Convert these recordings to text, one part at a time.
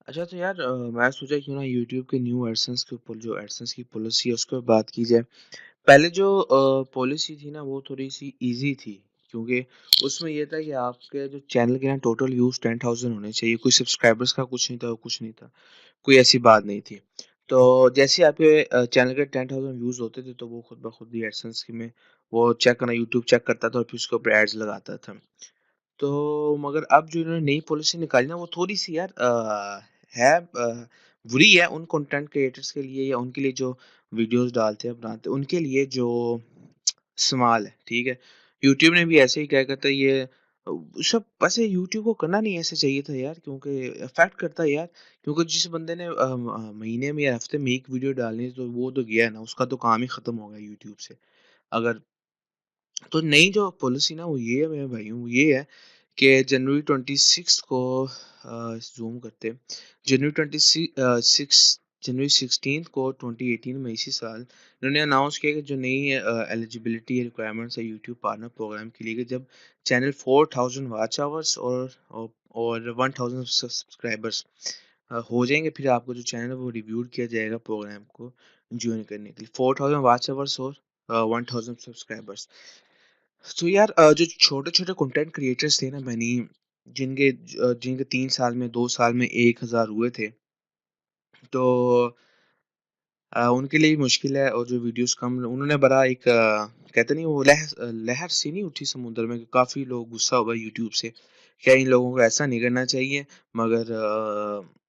अच्छा तो यार मैं सोचा क्यों ना यूट्यूब के न्यू एडसेंस के ऊपर जो एडसेंस की पॉलिसी है उसके ऊपर बात की जाए। पहले जो पॉलिसी थी ना वो थोड़ी-सी ईज़ी थी क्योंकि उसमें ये था कि आपके जो चैनल के ना टोटल व्यूज़ 10,000 होने चाहिए, कोई सब्सक्राइबर्स का कुछ नहीं था, कुछ नहीं था, कोई ऐसी बात नहीं थी। तो जैसे ही आपके चैनल के 10,000 व्यूज़ होते थे तो वो खुद ब खुद ही एडसेंस की में वो चेक करना यूट्यूब चेक करता था और फिर उसके ऊपर एड्स लगाता था। तो मगर अब जो इन्होंने नई पॉलिसी निकाली ना वो थोड़ी-सी यार है बुरी है उन कंटेंट क्रिएटर्स के लिए या उनके लिए जो वीडियोज़ डालते हैं, बनाते हैं, उनके लिए जो इस्तेमाल है, ठीक है? यूट्यूब ने भी ऐसे ही क्या कहता है ये सब वैसे यूट्यूब को करना नहीं ऐसे चाहिए था यार क्योंकि इफ़ेक्ट करता है यार, क्योंकि जिस बंदे ने महीने में या हफ्ते में 1 वीडियो डालनी है तो वो तो गया ना, उसका तो काम ही खत्म हो गया यूट्यूब से। अगर तो नई जो पॉलिसी ना वो ये है मेरे भाइयों, वो ये है कि जनवरी 26 को ज़ूम करते हैं। जनवरी 6 जनवरी 16 को 2018 में इसी साल इन्होंने अनाउंस किया कि जो नई एलिजिबिलिटी रिक्वायरमेंट्स है यूट्यूब पार्टनर प्रोग्राम के लिए कि जब चैनल 4000 वॉच आवर्स और 1000 सब्सक्राइबर्स हो जाएँगे, फिर आपका जो चैनल है वो रिव्यूड किया जाएगा प्रोग्राम को जॉइन करने के लिए। 4000 वॉच आवर्स और 1000 सब्सक्राइबर्स। तो यार जो छोटे-छोटे कंटेंट क्रिएटर्स थे ना बनी जिनके 3 साल में 2 साल में 1000 हुए थे, तो उनके लिए भी मुश्किल है और जो वीडियोज़ कम उन्होंने बड़ा एक कहते नहीं वो लहर सी नहीं उठी समुद्र में, काफ़ी लोग गुस्सा हो गए यूट्यूब से। क्या इन लोगों को ऐसा नहीं करना चाहिए, मगर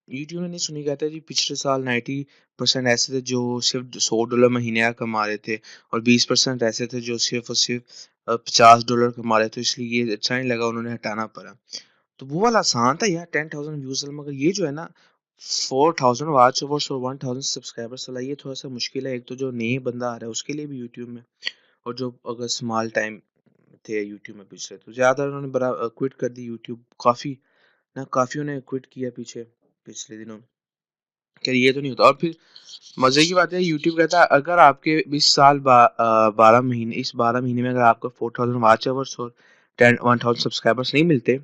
यूट्यूब ने नहीं सुनी। कहते हैं जी पिछले साल 90% ऐसे थे जो सिर्फ़ $100 महीने का कमा रहे थे और 20% ऐसे थे जो सिर्फ़ और सिर्फ़ $50 कमा रहे थे, इसलिए ये अच्छा नहीं लगा, उन्होंने हटाना पड़ा। तो वो वाला आसान था यार 10,000 व्यूज़ वाला, मगर ये जो है ना 4000 वॉच ओवर्स और 1000 सब्सक्राइबर्स वाला ये थोड़ा-सा मुश्किल है। एक तो जो नए बंदा आ रहा है उसके लिए भी यूट्यूब में, और जो अगर स्मॉल टाइम थे यूट्यूब में पिछले, तो ज़्यादा उन्होंने बड़ा क्विट कर दी यूट्यूब। काफ़ियों ने क्विट किया पीछे पिछले दिनों। खैर ये तो नहीं होता। और फिर मज़े की बात है यूट्यूब कहता है अगर आपके इस साल 12 महीने इस 12 महीने में अगर आपको 4000 वॉच आवर्स और 1000 सब्सक्राइबर्स नहीं मिलते,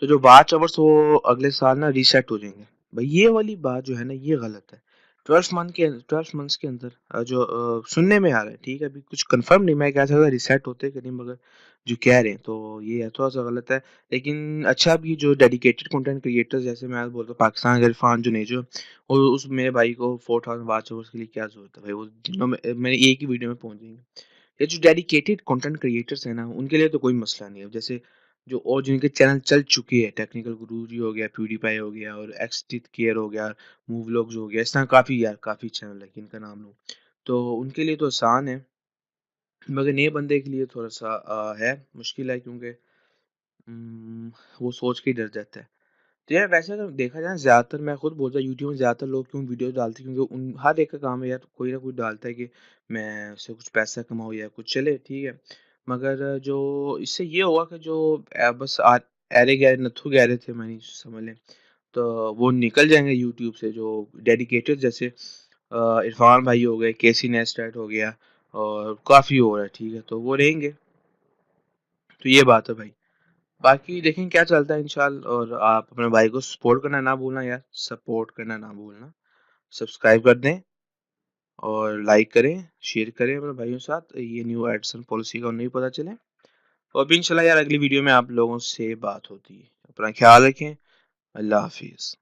तो जो वॉच आवर्स वो अगले साल ना रीसेट हो जाएँगे। भाई ये वाली बात जो है ना ये गलत है। 12 मंथ्स के अंदर जो सुनने में आ रहा है, ठीक है? अभी कुछ कन्फर्म नहीं मैं कह सकता रीसेट होते कि नहीं, मगर जो कह रहे हैं तो ये है थोड़ा-सा गलत है। लेकिन अच्छा भी जो डेडिकेटेड कंटेंट क्रिएटर्स जैसे मैं बोलता हूँ पाकिस्तान का इरफान जुनेजो और उस मेरे भाई को 4000 वॉच आवर्स के लिए क्या ज़रूरत है भाई, वो दिनों में मेरे एक ही वीडियो में पहुँच जाएँगे। ये जो डेडिकेटेड कंटेंट क्रिएटर्स हैं ना, उनके लिए तो कोई मसला नहीं है। जैसे जो और जिनके चैनल चल चुके हैं, टेक्निकल गुरुजी हो गया, प्यूडीपाई हो गया और एक्सटिथ केयर हो गया, मूवलॉग्स हो गया, इस तरह काफ़ी चैनल है, किनका नाम लूँ। तो उनके लिए तो आसान है, मगर नए बंदे के लिए थोड़ा-सा है, मुश्किल है क्योंकि वो सोच के ही डर जाता है। तो यार वैसे अगर देखा जाए ना ज़्यादातर मैं खुद बोलता हूँ यूट्यूब में ज़्यादातर लोग क्यों वीडियो डालते हैं क्योंकि उन हर एक का काम है यार, कोई ना कोई डालता है कि मैं उससे कुछ पैसा कमाऊँ या कुछ चले ठीक है। मगर जो इससे ये हुआ कि जो बस ऐरे गैरे नत्थू गैरे थे मनी समझ लें, तो वो निकल जाएँगे यूट्यूब से, जो डेडिकेटेड जैसे इरफान भाई हो गए, केसी नेस्टेट हो गया और काफ़ी हो रहा है, ठीक है? तो वो रहेंगे, तो ये बात है भाई। बाकी देखें क्या चलता है इंशाल्लाह, और आप अपने भाई को सपोर्ट करना ना भूलना यार, सपोर्ट करना ना भूलना। सब्सक्राइब कर दें और लाइक करें, शेयर करें अपने भाइयों के साथ, ये न्यू एडिशन पॉलिसी का उन्हें भी पता चले। और भी इंशाल्लाह यार अगली वीडियो में आप लोगों से बात होती है। अपना ख्याल रखें। अल्लाह हाफ़िज़।